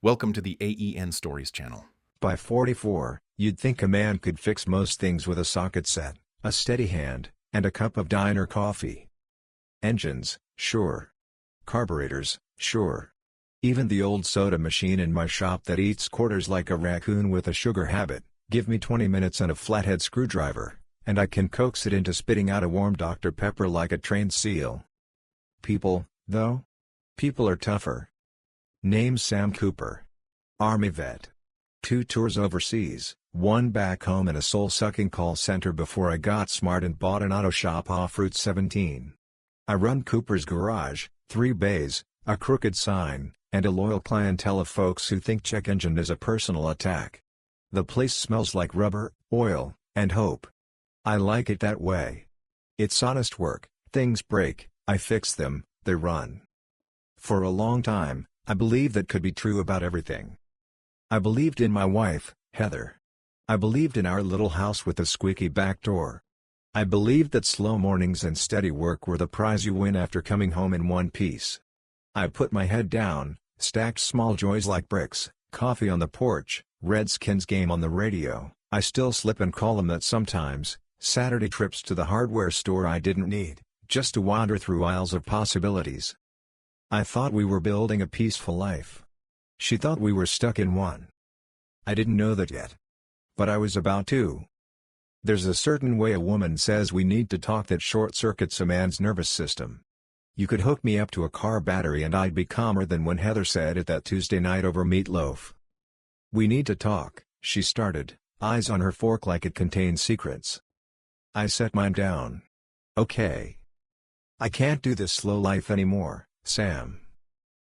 Welcome to the AEN Stories channel. By 44, you'd think a man could fix most things with a socket set, a steady hand, and a cup of diner coffee. Engines, sure. Carburetors, sure. Even the old soda machine in my shop that eats quarters like a raccoon with a sugar habit, give me 20 minutes and a flathead screwdriver, and I can coax it into spitting out a warm Dr. Pepper like a trained seal. People, though? People are tougher. Name's Sam Cooper. Army vet. 2 tours overseas, 1 back home and a soul-sucking call center before I got smart and bought an auto shop off Route 17. I run Cooper's Garage, 3 bays, a crooked sign, and a loyal clientele of folks who think check engine is a personal attack. The place smells like rubber, oil, and hope. I like it that way. It's honest work, things break, I fix them, they run. For a long time, I believed that could be true about everything. I believed in my wife, Heather. I believed in our little house with a squeaky back door. I believed that slow mornings and steady work were the prize you win after coming home in one piece. I put my head down, stacked small joys like bricks, coffee on the porch, Redskins game on the radio. I still slip and call them that sometimes, Saturday trips to the hardware store I didn't need, just to wander through aisles of possibilities. I thought we were building a peaceful life. She thought we were stuck in one. I didn't know that yet. But I was about to. There's a certain way a woman says we need to talk that short-circuits a man's nervous system. You could hook me up to a car battery and I'd be calmer than when Heather said it that Tuesday night over meatloaf. We need to talk, she started, eyes on her fork like it contained secrets. I set mine down. Okay. I can't do this slow life anymore, Sam.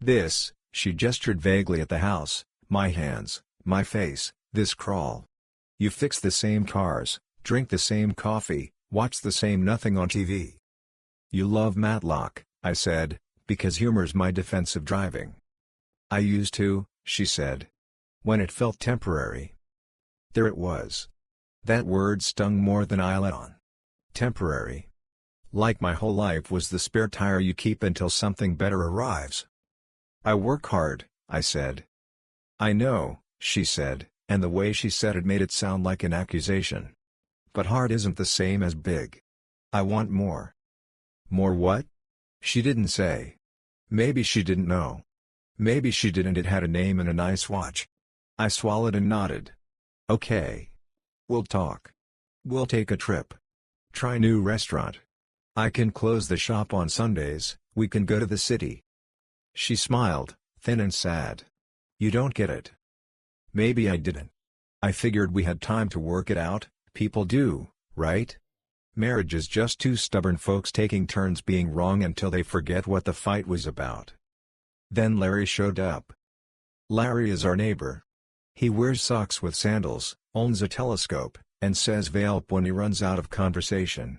This, she gestured vaguely at the house, my hands, my face, this crawl. You fix the same cars, drink the same coffee, watch the same nothing on TV. You love Matlock, I said, because humor's my defense of driving. I used to, she said. When it felt temporary. There it was. That word stung more than I let on. Temporary. Like my whole life was the spare tire you keep until something better arrives. I work hard, I said. I know, she said, and the way she said it made it sound like an accusation. But hard isn't the same as big. I want more. More what? She didn't say. Maybe she didn't know. Maybe she didn't. It had a name and a nice watch. I swallowed and nodded. Okay. We'll talk. We'll take a trip. Try new restaurant. I can close the shop on Sundays, we can go to the city. She smiled, thin and sad. You don't get it. Maybe I didn't. I figured we had time to work it out, people do, right? Marriage is just 2 stubborn folks taking turns being wrong until they forget what the fight was about. Then Larry showed up. Larry is our neighbor. He wears socks with sandals, owns a telescope, and says "Velp" when he runs out of conversation.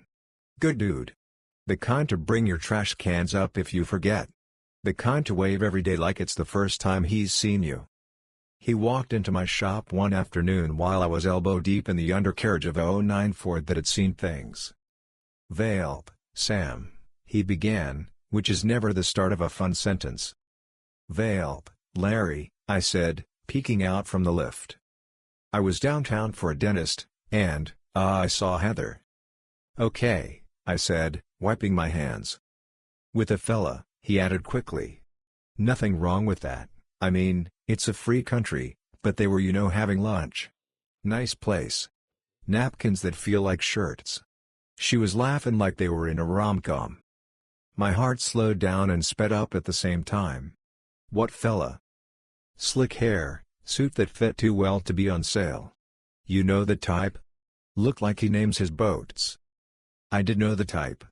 Good dude. The kind to bring your trash cans up if you forget. The kind to wave every day like it's the first time he's seen you. He walked into my shop one afternoon while I was elbow deep in the undercarriage of a '09 Ford that had seen things. "Velp, Sam," he began, which is never the start of a fun sentence. "Velp, Larry," I said, peeking out from the lift. I was downtown for a dentist, and, I saw Heather. "Okay," I said, wiping my hands. "With a fella," he added quickly. "Nothing wrong with that, I mean, it's a free country, but they were having lunch. Nice place. Napkins that feel like shirts." She was laughing like they were in a rom-com. My heart slowed down and sped up at the same time. "What fella?" "Slick hair, suit that fit too well to be on sale. You know the type? Looked like he names his boats." I did know the type.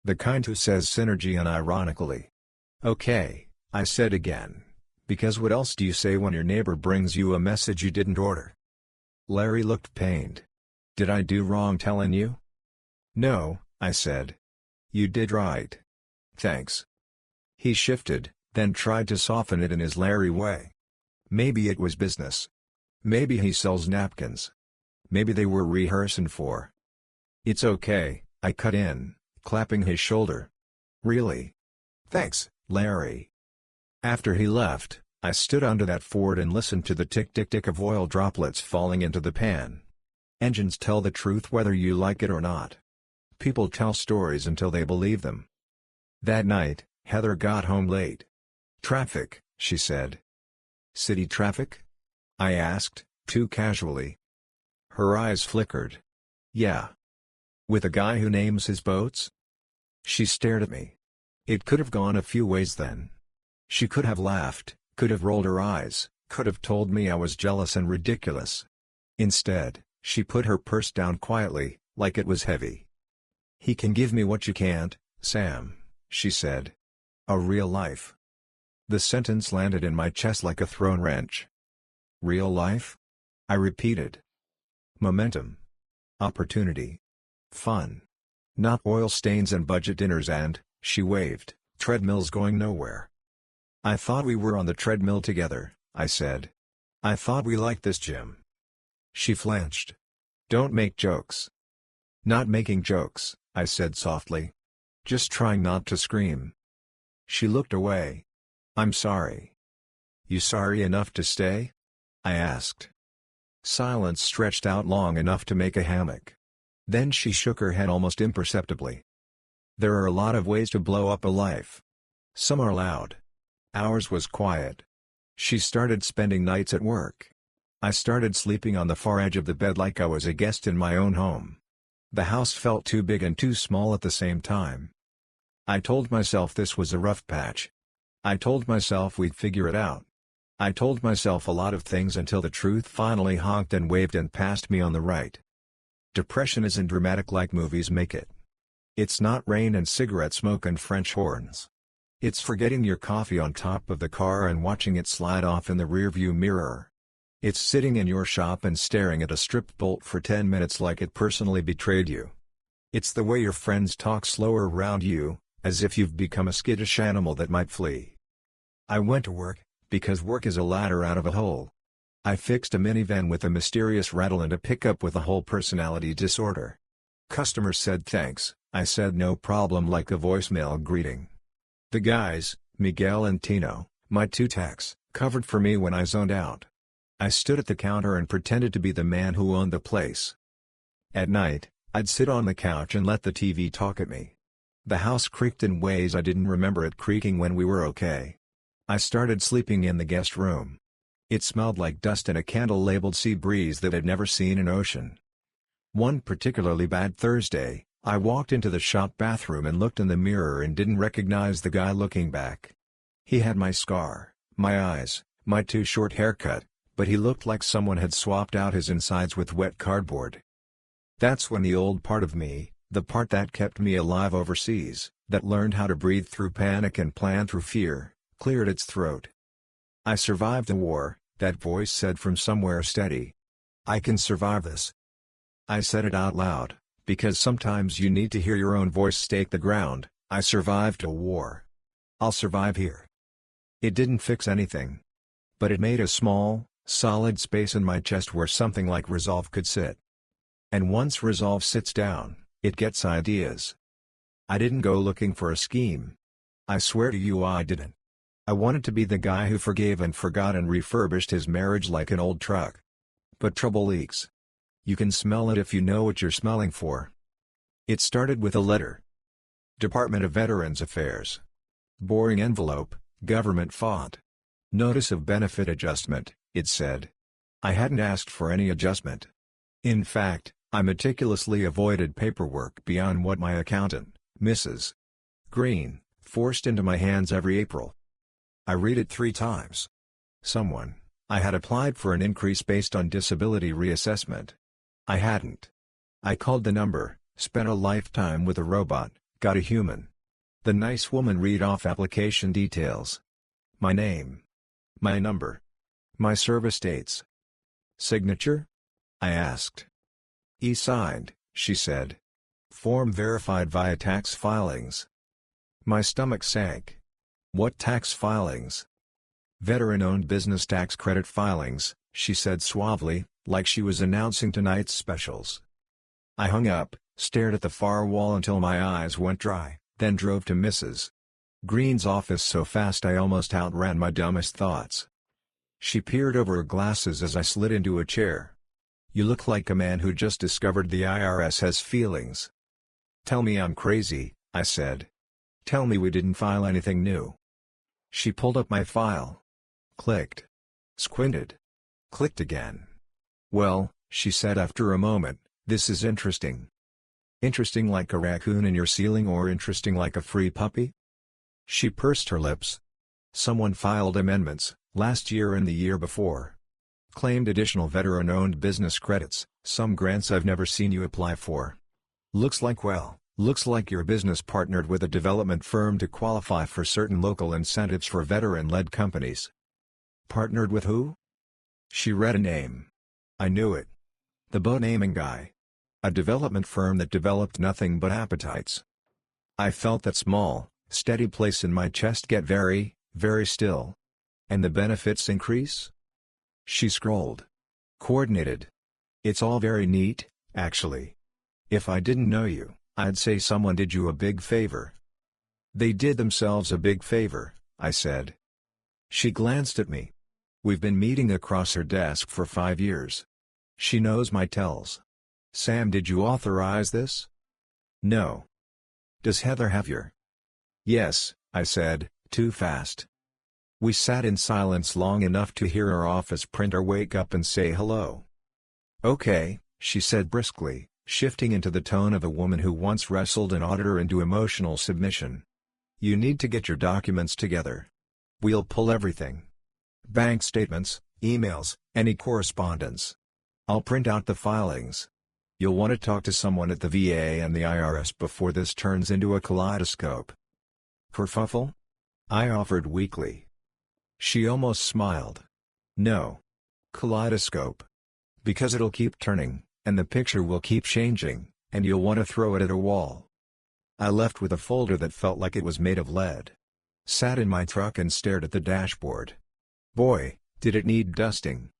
The kind who says synergy unironically. "Okay," I said again, because what else do you say when your neighbor brings you a message you didn't order? Larry looked pained. "Did I do wrong telling you?" "No," I said. "You did right. Thanks." He shifted, then tried to soften it in his Larry way. Maybe it was business. Maybe he sells napkins. Maybe they were rehearsing for. "It's okay," I cut in, clapping his shoulder. "Really? Thanks, Larry." After he left, I stood under that Ford and listened to the tick-tick-tick of oil droplets falling into the pan. Engines tell the truth whether you like it or not. People tell stories until they believe them. That night, Heather got home late. "Traffic," she said. "City traffic?" I asked, too casually. Her eyes flickered. "Yeah. With a guy who names his boats?" She stared at me. It could have gone a few ways then. She could have laughed, could have rolled her eyes, could have told me I was jealous and ridiculous. Instead, she put her purse down quietly, like it was heavy. "He can give me what you can't, Sam," she said. "A real life." The sentence landed in my chest like a thrown wrench. "Real life?" I repeated. "Momentum. Opportunity. Fun. Not oil stains and budget dinners and," she waved, "treadmills going nowhere." "I thought we were on the treadmill together," I said. "I thought we liked this gym." She flinched. "Don't make jokes." "Not making jokes," I said softly. "Just trying not to scream." She looked away. "I'm sorry." "You sorry enough to stay?" I asked. Silence stretched out long enough to make a hammock. Then she shook her head almost imperceptibly. "There are a lot of ways to blow up a life. Some are loud. Ours was quiet." She started spending nights at work. I started sleeping on the far edge of the bed like I was a guest in my own home. The house felt too big and too small at the same time. I told myself this was a rough patch. I told myself we'd figure it out. I told myself a lot of things until the truth finally honked and waved and passed me on the right. Depression isn't dramatic like movies make it. It's not rain and cigarette smoke and French horns. It's forgetting your coffee on top of the car and watching it slide off in the rearview mirror. It's sitting in your shop and staring at a strip bolt for 10 minutes like it personally betrayed you. It's the way your friends talk slower around you, as if you've become a skittish animal that might flee. I went to work, because work is a ladder out of a hole. I fixed a minivan with a mysterious rattle and a pickup with a whole personality disorder. Customers said thanks, I said no problem like a voicemail greeting. The guys, Miguel and Tino, my two techs, covered for me when I zoned out. I stood at the counter and pretended to be the man who owned the place. At night, I'd sit on the couch and let the TV talk at me. The house creaked in ways I didn't remember it creaking when we were okay. I started sleeping in the guest room. It smelled like dust and a candle labeled sea breeze that had never seen an ocean. One particularly bad Thursday, I walked into the shop bathroom and looked in the mirror and didn't recognize the guy looking back. He had my scar, my eyes, my too short haircut, but he looked like someone had swapped out his insides with wet cardboard. That's when the old part of me, the part that kept me alive overseas, that learned how to breathe through panic and plan through fear, cleared its throat. "I survived the war," that voice said from somewhere steady. "I can survive this." I said it out loud, because sometimes you need to hear your own voice stake the ground. I survived a war. I'll survive here. It didn't fix anything. But it made a small, solid space in my chest where something like resolve could sit. And once resolve sits down, it gets ideas. I didn't go looking for a scheme. I swear to you I didn't. I wanted to be the guy who forgave and forgot and refurbished his marriage like an old truck. But trouble leaks. You can smell it if you know what you're smelling for. It started with a letter. Department of Veterans Affairs. Boring envelope, government font. Notice of benefit adjustment, it said. I hadn't asked for any adjustment. In fact, I meticulously avoided paperwork beyond what my accountant, Mrs. Green, forced into my hands every April. I read it 3 times. I had applied for an increase based on disability reassessment. I hadn't. I called the number, spent a lifetime with a robot, got a human. The nice woman read off application details. My name. My number. My service dates. Signature? I asked. E-signed, she said. Form verified via tax filings. My stomach sank. What tax filings? Veteran-owned business tax credit filings, she said suavely, like she was announcing tonight's specials. I hung up, stared at the far wall until my eyes went dry, then drove to Mrs. Green's office so fast I almost outran my dumbest thoughts. She peered over her glasses as I slid into a chair. "You look like a man who just discovered the IRS has feelings." "Tell me I'm crazy," I said. "Tell me we didn't file anything new." She pulled up my file. Clicked. Squinted. Clicked again. "Well," she said after a moment, "this is interesting." "Interesting like a raccoon in your ceiling or interesting like a free puppy?" She pursed her lips. "Someone filed amendments, last year and the year before. Claimed additional veteran-owned business credits, some grants I've never seen you apply for. Looks like your business partnered with a development firm to qualify for certain local incentives for veteran-led companies." "Partnered with who?" She read a name. I knew it. The boat naming guy. A development firm that developed nothing but appetites. I felt that small, steady place in my chest get very, very still. "And the benefits increase?" She scrolled. Coordinated. "It's all very neat, actually. If I didn't know you, I'd say someone did you a big favor." "They did themselves a big favor," I said. She glanced at me. We've been meeting across her desk for 5 years. She knows my tells. "Sam, did you authorize this?" "No." "Does Heather have your—" "Yes," I said, too fast. We sat in silence long enough to hear our office printer wake up and say hello. "Okay," she said briskly, shifting into the tone of a woman who once wrestled an auditor into emotional submission. "You need to get your documents together. We'll pull everything. Bank statements, emails, any correspondence. I'll print out the filings. You'll want to talk to someone at the VA and the IRS before this turns into a kaleidoscope." "Kerfuffle?" I offered weakly. She almost smiled. "No. Kaleidoscope. Because it'll keep turning, and the picture will keep changing, and you'll want to throw it at a wall." I left with a folder that felt like it was made of lead. Sat in my truck and stared at the dashboard. Boy, did it need dusting.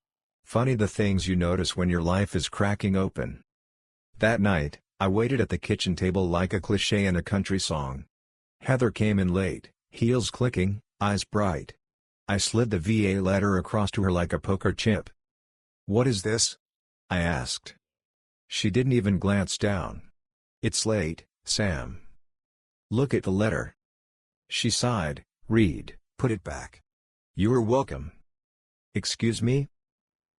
Funny the things you notice when your life is cracking open. That night, I waited at the kitchen table like a cliché in a country song. Heather came in late, heels clicking, eyes bright. I slid the VA letter across to her like a poker chip. "What is this?" I asked. She didn't even glance down. "It's late, Sam." "Look at the letter." She sighed. "Read, put it back." "You're welcome." "Excuse me?"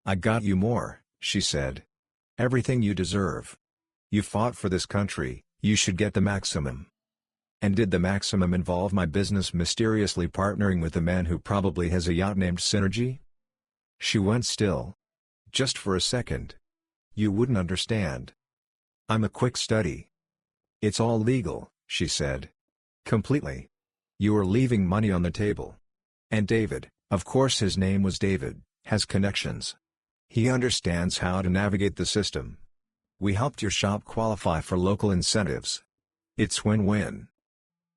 "I got you more," she said. "Everything you deserve. You fought for this country, you should get the maximum." And did the maximum involve my business mysteriously partnering with a man who probably has a yacht named Synergy? She went still. Just for a second. "You wouldn't understand. I'm a quick study." "It's all legal," she said. "Completely. You are leaving money on the table. And David, of course his name was David, has connections. He understands how to navigate the system. We helped your shop qualify for local incentives. It's win-win."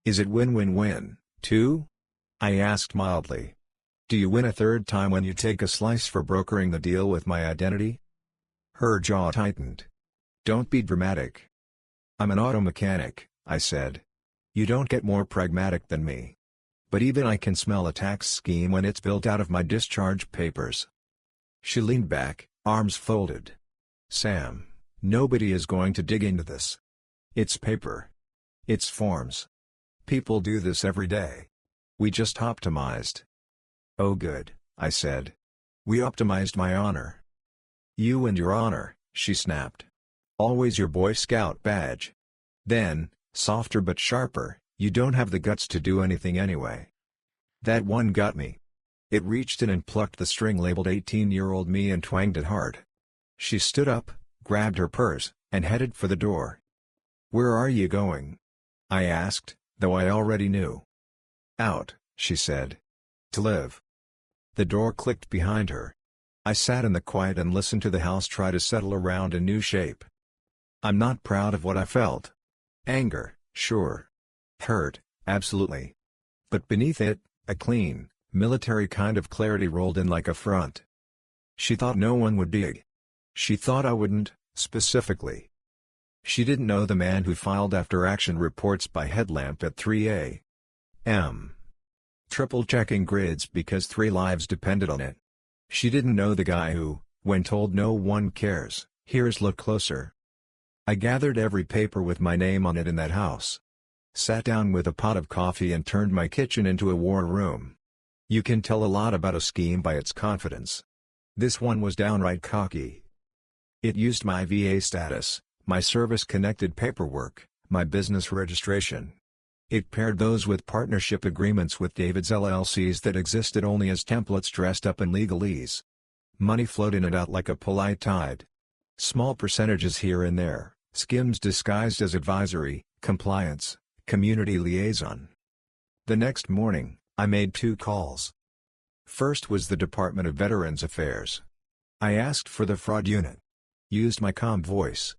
"Is it win-win-win, too?" I asked mildly. "Do you win a third time when you take a slice for brokering the deal with my identity?" Her jaw tightened. "Don't be dramatic." "I'm an auto mechanic," I said. "You don't get more pragmatic than me. But even I can smell a tax scheme when it's built out of my discharge papers." She leaned back, arms folded. "Sam, nobody is going to dig into this. It's paper. It's forms. People do this every day. We just optimized." "Oh good," I said. "We optimized my honor." "You and your honor," she snapped. "Always your Boy Scout badge. Then, softer but sharper, you don't have the guts to do anything anyway." That one got me. It reached in and plucked the string labeled 18-year-old me and twanged it hard. She stood up, grabbed her purse, and headed for the door. "Where are you going?" I asked, though I already knew. "Out," she said. "To live." The door clicked behind her. I sat in the quiet and listened to the house try to settle around a new shape. I'm not proud of what I felt. Anger, sure. Hurt, absolutely. But beneath it, a clean, military kind of clarity rolled in like a front. She thought no one would dig. She thought I wouldn't, specifically. She didn't know the man who filed after-action reports by headlamp at 3 a. Triple checking grids because 3 lives depended on it. She didn't know the guy who, when told no one cares, here's look closer. I gathered every paper with my name on it in that house. Sat down with a pot of coffee and turned my kitchen into a war room. You can tell a lot about a scheme by its confidence. This one was downright cocky. It used my VA status, my service-connected paperwork, my business registration. It paired those with partnership agreements with David's LLCs that existed only as templates dressed up in legalese. Money flowed in and out like a polite tide. Small percentages here and there, skims disguised as advisory, compliance, community liaison. The next morning, I made 2 calls. First was the Department of Veterans Affairs. I asked for the fraud unit. Used my calm voice.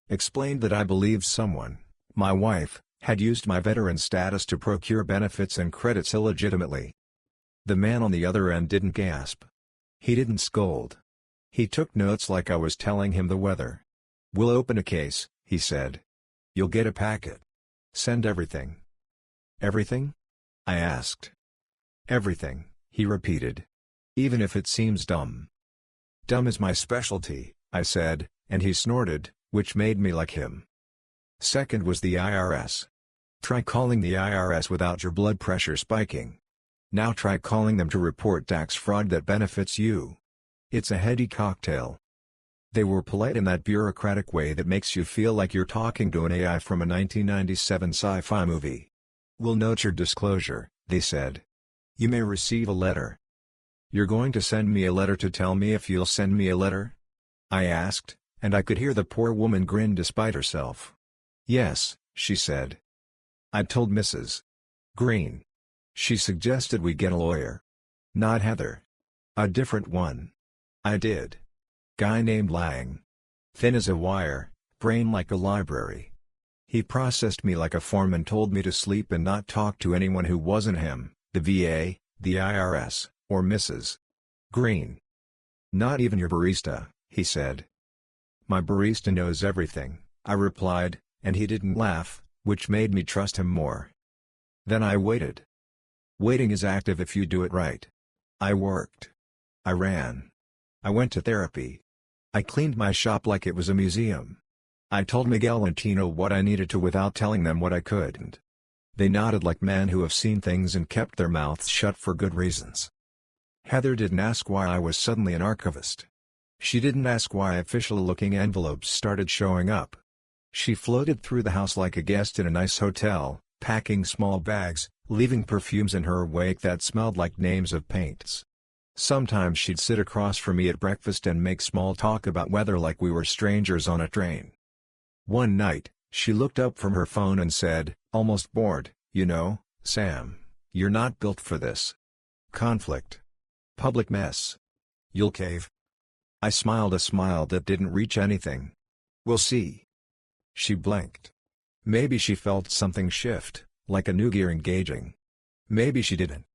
Explained that I believed someone, my wife, had used my veteran status to procure benefits and credits illegitimately. The man on the other end didn't gasp. He didn't scold. He took notes like I was telling him the weather. "We'll open a case," he said. "You'll get a packet. Send everything." "Everything?" I asked. "Everything," he repeated. "Even if it seems dumb." "Dumb is my specialty," I said, and he snorted, which made me like him. Second was the IRS. Try calling the IRS without your blood pressure spiking. Now try calling them to report tax fraud that benefits you. It's a heady cocktail. They were polite in that bureaucratic way that makes you feel like you're talking to an AI from a 1997 sci-fi movie. "We'll note your disclosure," they said. "You may receive a letter." "You're going to send me a letter to tell me if you'll send me a letter?" I asked, and I could hear the poor woman grin despite herself. "Yes," she said. I told Mrs. Green. She suggested we get a lawyer. Not Heather. A different one. I did. Guy named Lang. Thin as a wire, brain like a library. He processed me like a form and told me to sleep and not talk to anyone who wasn't him, the VA, the IRS, or Mrs. Green. "Not even your barista," he said. "My barista knows everything," I replied, and he didn't laugh, which made me trust him more. Then I waited. Waiting is active if you do it right. I worked. I ran. I went to therapy. I cleaned my shop like it was a museum. I told Miguel and Tino what I needed to without telling them what I couldn't. They nodded like men who have seen things and kept their mouths shut for good reasons. Heather didn't ask why I was suddenly an archivist. She didn't ask why official-looking envelopes started showing up. She floated through the house like a guest in a nice hotel, packing small bags, leaving perfumes in her wake that smelled like names of paints. Sometimes she'd sit across from me at breakfast and make small talk about weather like we were strangers on a train. One night, she looked up from her phone and said, almost bored, "You know, Sam, you're not built for this. Conflict. Public mess. You'll cave." I smiled a smile that didn't reach anything. "We'll see." She blinked. Maybe she felt something shift, like a new gear engaging. Maybe she didn't.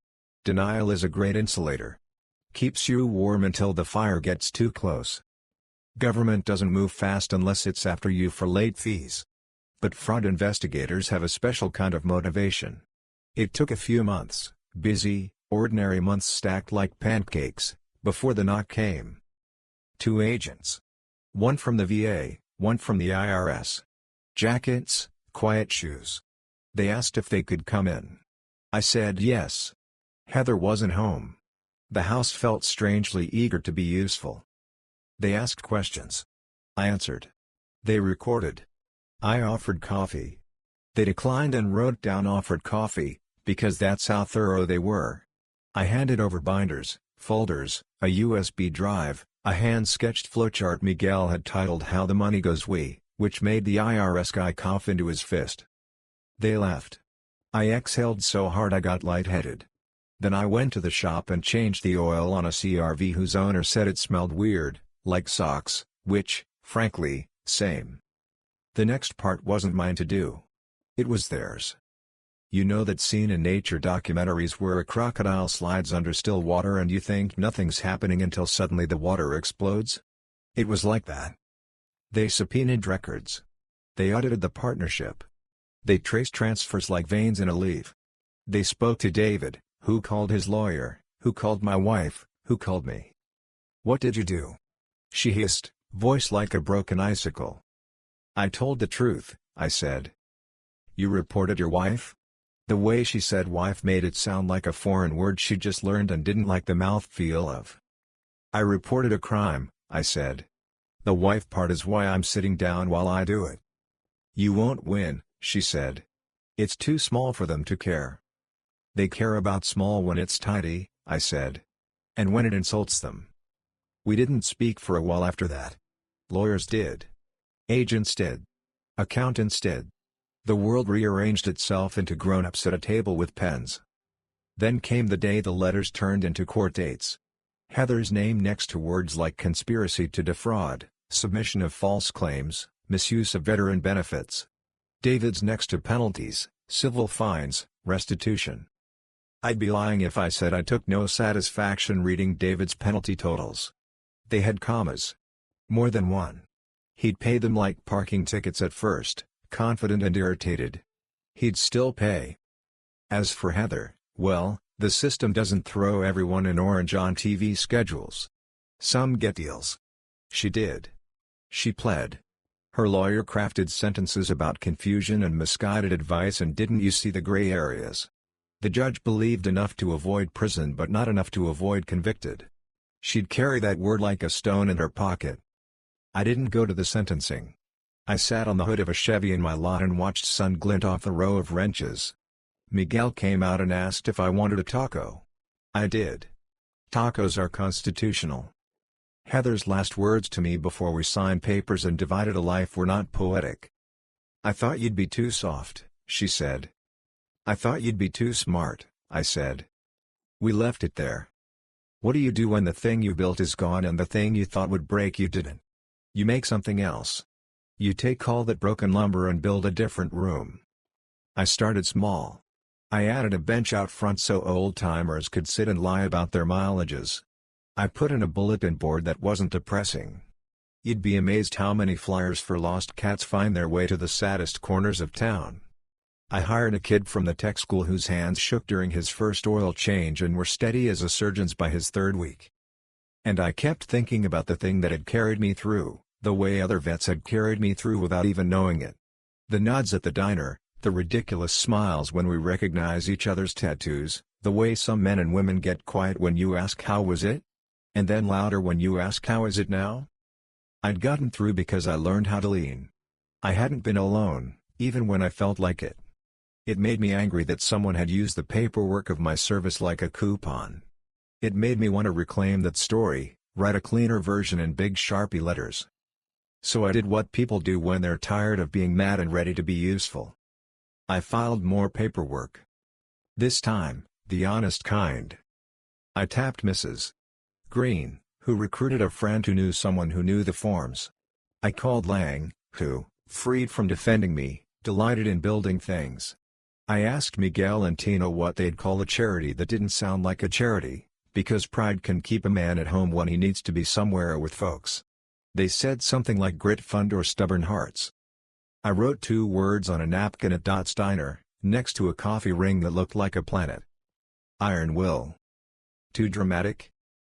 Denial is a great insulator. Keeps you warm until the fire gets too close. Government doesn't move fast unless it's after you for late fees. But fraud investigators have a special kind of motivation. It took a few months, busy, ordinary months stacked like pancakes, before the knock came. 2 agents. One from the VA, one from the IRS. Jackets, quiet shoes. They asked if they could come in. I said yes. Heather wasn't home. The house felt strangely eager to be useful. They asked questions. I answered. They recorded. I offered coffee. They declined and wrote down offered coffee, because that's how thorough they were. I handed over binders, folders, a USB drive, a hand-sketched flowchart Miguel had titled "How the Money Goes We," which made the IRS guy cough into his fist. They left. I exhaled so hard I got lightheaded. Then I went to the shop and changed the oil on a CRV whose owner said it smelled weird, like socks, which, frankly, same. The next part wasn't mine to do. It was theirs. You know that scene in nature documentaries where a crocodile slides under still water and you think nothing's happening until suddenly the water explodes? It was like that. They subpoenaed records. They audited the partnership. They traced transfers like veins in a leaf. They spoke to David, who called his lawyer, who called my wife, who called me. "What did you do?" she hissed, voice like a broken icicle. "I told the truth," I said. "You reported your wife?" The way she said wife made it sound like a foreign word she just learned and didn't like the mouthfeel of. "I reported a crime," I said. "The wife part is why I'm sitting down while I do it." "You won't win," she said. "It's too small for them to care." "They care about small when it's tidy," I said. "And when it insults them." We didn't speak for a while after that. Lawyers did. Agents did. Accountants did. The world rearranged itself into grown-ups at a table with pens. Then came the day the letters turned into court dates. Heather's name next to words like conspiracy to defraud, submission of false claims, misuse of veteran benefits. David's next to penalties, civil fines, restitution. I'd be lying if I said I took no satisfaction reading David's penalty totals. They had commas. More than one. He'd pay them like parking tickets at first, confident and irritated. He'd still pay. As for Heather, well, the system doesn't throw everyone in orange on TV schedules. Some get deals. She did. She pled. Her lawyer crafted sentences about confusion and misguided advice and didn't you see the gray areas. The judge believed enough to avoid prison but not enough to avoid convicted. She'd carry that word like a stone in her pocket. I didn't go to the sentencing. I sat on the hood of a Chevy in my lot and watched sun glint off the row of wrenches. Miguel came out and asked if I wanted a taco. I did. Tacos are constitutional. Heather's last words to me before we signed papers and divided a life were not poetic. "I thought you'd be too soft," she said. "I thought you'd be too smart," I said. We left it there. What do you do when the thing you built is gone and the thing you thought would break you didn't? You make something else. You take all that broken lumber and build a different room. I started small. I added a bench out front so old-timers could sit and lie about their mileages. I put in a bulletin board that wasn't depressing. You'd be amazed how many flyers for lost cats find their way to the saddest corners of town. I hired a kid from the tech school whose hands shook during his first oil change and were steady as a surgeon's by his third week. And I kept thinking about the thing that had carried me through, the way other vets had carried me through without even knowing it. The nods at the diner, the ridiculous smiles when we recognize each other's tattoos, the way some men and women get quiet when you ask how was it? And then louder when you ask how is it now? I'd gotten through because I learned how to lean. I hadn't been alone, even when I felt like it. It made me angry that someone had used the paperwork of my service like a coupon. It made me want to reclaim that story, write a cleaner version in big Sharpie letters. So I did what people do when they're tired of being mad and ready to be useful. I filed more paperwork. This time, the honest kind. I tapped Mrs. Green, who recruited a friend who knew someone who knew the forms. I called Lang, who, freed from defending me, delighted in building things. I asked Miguel and Tina what they'd call a charity that didn't sound like a charity, because pride can keep a man at home when he needs to be somewhere with folks. They said something like Grit Fund or Stubborn Hearts. I wrote 2 words on a napkin at Dot's Diner, next to a coffee ring that looked like a planet. Iron Will. Too dramatic?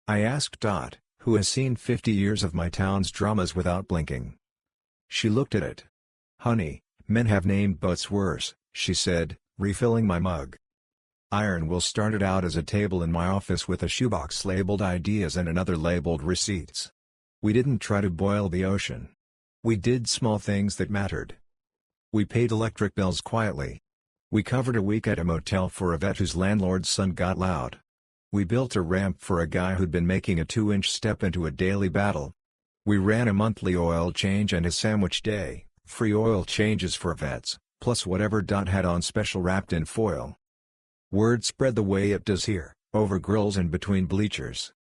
I asked Dot, who has seen 50 years of my town's dramas without blinking. She looked at it. "Honey, men have named boats worse," she said, refilling my mug. Iron Will started out as a table in my office with a shoebox labeled ideas and another labeled receipts. We didn't try to boil the ocean. We did small things that mattered. We paid electric bills quietly. We covered a week at a motel for a vet whose landlord's son got loud. We built a ramp for a guy who'd been making a 2-inch step into a daily battle. We ran a monthly oil change and a sandwich day, free oil changes for vets, plus whatever Dot had on special wrapped in foil. Word spread the way it does here, over grills and between bleachers.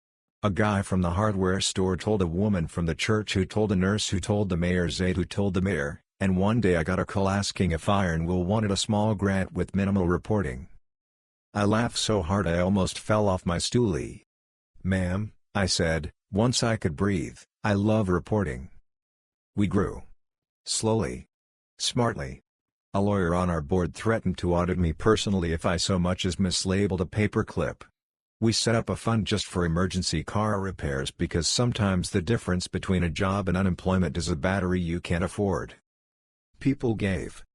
A guy from the hardware store told a woman from the church who told a nurse who told the mayor's aide who told the mayor, and one day I got a call asking if Iron Will wanted a small grant with minimal reporting. I laughed so hard I almost fell off my stoolie. "Ma'am," I said, once I could breathe, "I love reporting." We grew. Slowly. Smartly. A lawyer on our board threatened to audit me personally if I so much as mislabeled a paperclip. We set up a fund just for emergency car repairs because sometimes the difference between a job and unemployment is a battery you can't afford. People gave.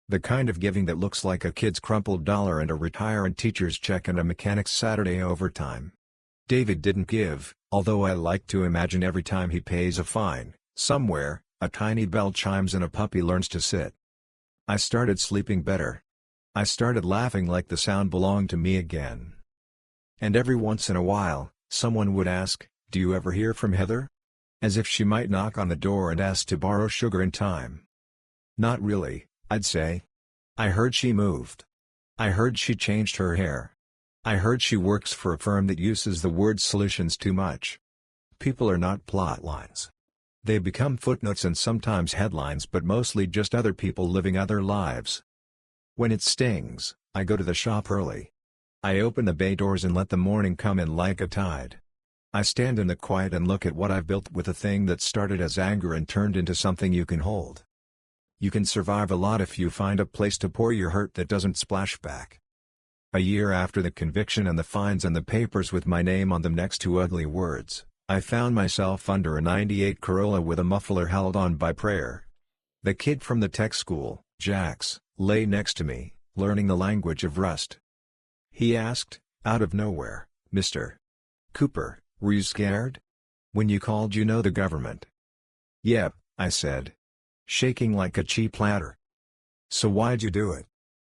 The kind of giving that looks like a kid's crumpled dollar and a retired teacher's check and a mechanic's Saturday overtime. David didn't give, although I like to imagine every time he pays a fine, somewhere, a tiny bell chimes and a puppy learns to sit. I started sleeping better. I started laughing like the sound belonged to me again. And every once in a while, someone would ask, "Do you ever hear from Heather?" As if she might knock on the door and ask to borrow sugar in time. Not really, I'd say. I heard she moved. I heard she changed her hair. I heard she works for a firm that uses the word solutions too much. People are not plot lines. They become footnotes and sometimes headlines, but mostly just other people living other lives. When it stings, I go to the shop early. I open the bay doors and let the morning come in like a tide. I stand in the quiet and look at what I've built with a thing that started as anger and turned into something you can hold. You can survive a lot if you find a place to pour your hurt that doesn't splash back. A year after the conviction and the fines and the papers with my name on them next to ugly words, I found myself under a '98 Corolla with a muffler held on by prayer. The kid from the tech school, Jax, lay next to me, learning the language of Rust. He asked, out of nowhere, "Mr. Cooper, were you scared? When you called the government?" "Yep," I said. Shaking like a cheap ladder. "So why'd you do it?"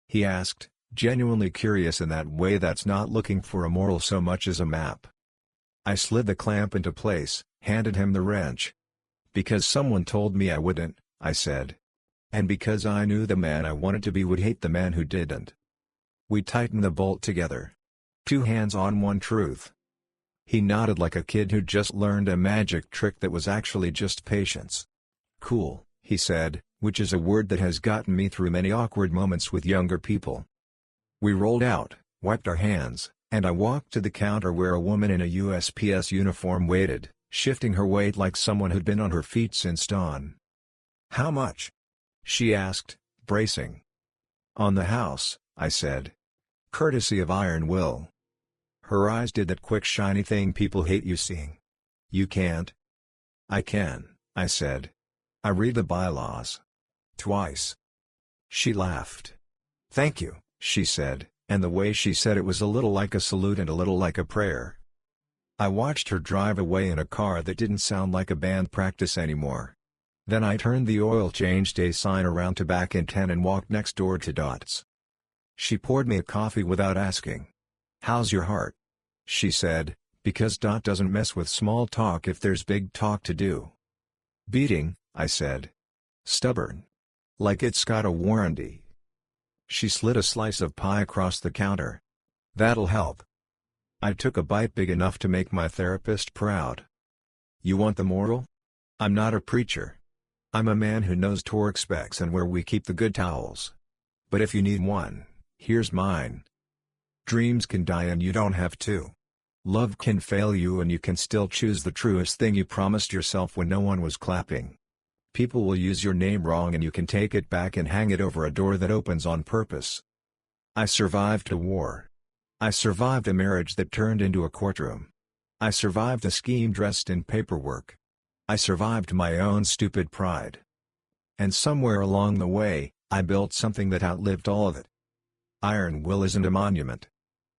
he asked, genuinely curious in that way that's not looking for a moral so much as a map. I slid the clamp into place, handed him the wrench. "Because someone told me I wouldn't," I said. "And because I knew the man I wanted to be would hate the man who didn't." We tightened the bolt together. 2 hands on one truth. He nodded like a kid who'd just learned a magic trick that was actually just patience. "Cool," he said, which is a word that has gotten me through many awkward moments with younger people. We rolled out, wiped our hands, and I walked to the counter where a woman in a USPS uniform waited, shifting her weight like someone who'd been on her feet since dawn. "How much?" she asked, bracing. "On the house," I said. "Courtesy of Iron Will." Her eyes did that quick shiny thing people hate you seeing. "You can't." "I can," I said. "I read the bylaws. Twice." She laughed. "Thank you," she said, and the way she said it was a little like a salute and a little like a prayer. I watched her drive away in a car that didn't sound like a band practice anymore. Then I turned the oil change day sign around to back in 10 and walked next door to Dot's. She poured me a coffee without asking. "How's your heart?" she said, because Dot doesn't mess with small talk if there's big talk to do. "Beating," I said. "Stubborn. Like it's got a warranty." She slid a slice of pie across the counter. "That'll help." I took a bite big enough to make my therapist proud. "You want the moral? I'm not a preacher. I'm a man who knows torque specs and where we keep the good towels. But if you need one, here's mine. Dreams can die and you don't have to. Love can fail you and you can still choose the truest thing you promised yourself when no one was clapping. People will use your name wrong and you can take it back and hang it over a door that opens on purpose." I survived a war. I survived a marriage that turned into a courtroom. I survived a scheme dressed in paperwork. I survived my own stupid pride. And somewhere along the way, I built something that outlived all of it. Iron Will isn't a monument.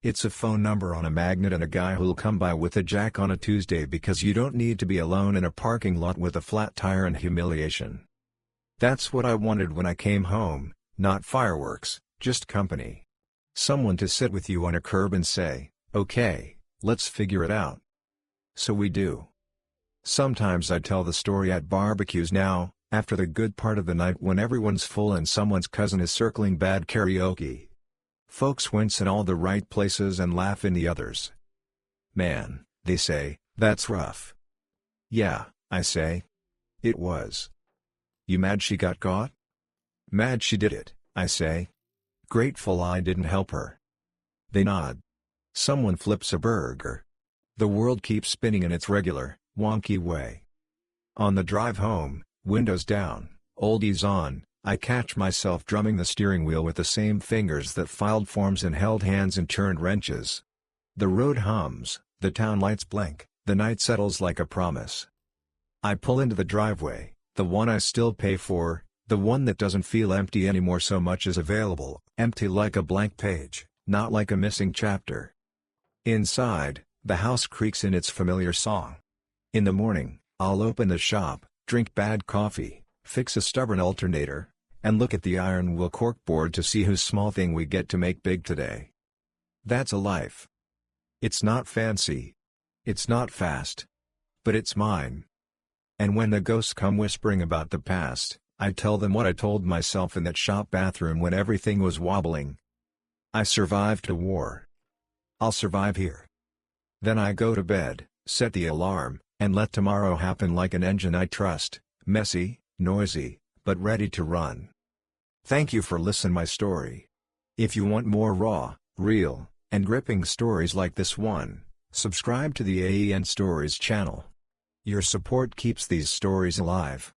It's a phone number on a magnet and a guy who'll come by with a jack on a Tuesday because you don't need to be alone in a parking lot with a flat tire and humiliation. That's what I wanted when I came home, not fireworks, just company. Someone to sit with you on a curb and say, "Okay, let's figure it out." So we do. Sometimes I tell the story at barbecues now, after the good part of the night when everyone's full and someone's cousin is circling bad karaoke. Folks wince in all the right places and laugh in the others. "Man," they say, "that's rough." "Yeah," I say. "It was." "You mad she got caught?" "Mad she did it," I say. "Grateful I didn't help her." They nod. Someone flips a burger. The world keeps spinning in its regular, wonky way. On the drive home, windows down, oldies on, I catch myself drumming the steering wheel with the same fingers that filed forms and held hands and turned wrenches. The road hums, the town lights blink, the night settles like a promise. I pull into the driveway, the one I still pay for, the one that doesn't feel empty anymore so much as available, empty like a blank page, not like a missing chapter. Inside, the house creaks in its familiar song. In the morning, I'll open the shop, drink bad coffee, fix a stubborn alternator, and look at the iron will corkboard to see whose small thing we get to make big today. That's a life. It's not fancy. It's not fast. But it's mine. And when the ghosts come whispering about the past, I tell them what I told myself in that shop bathroom when everything was wobbling. I survived a war. I'll survive here. Then I go to bed, set the alarm, and let tomorrow happen like an engine I trust, messy, noisy, but ready to run. Thank you for listening my story. If you want more raw, real, and gripping stories like this one, subscribe to the AEN Stories channel. Your support keeps these stories alive.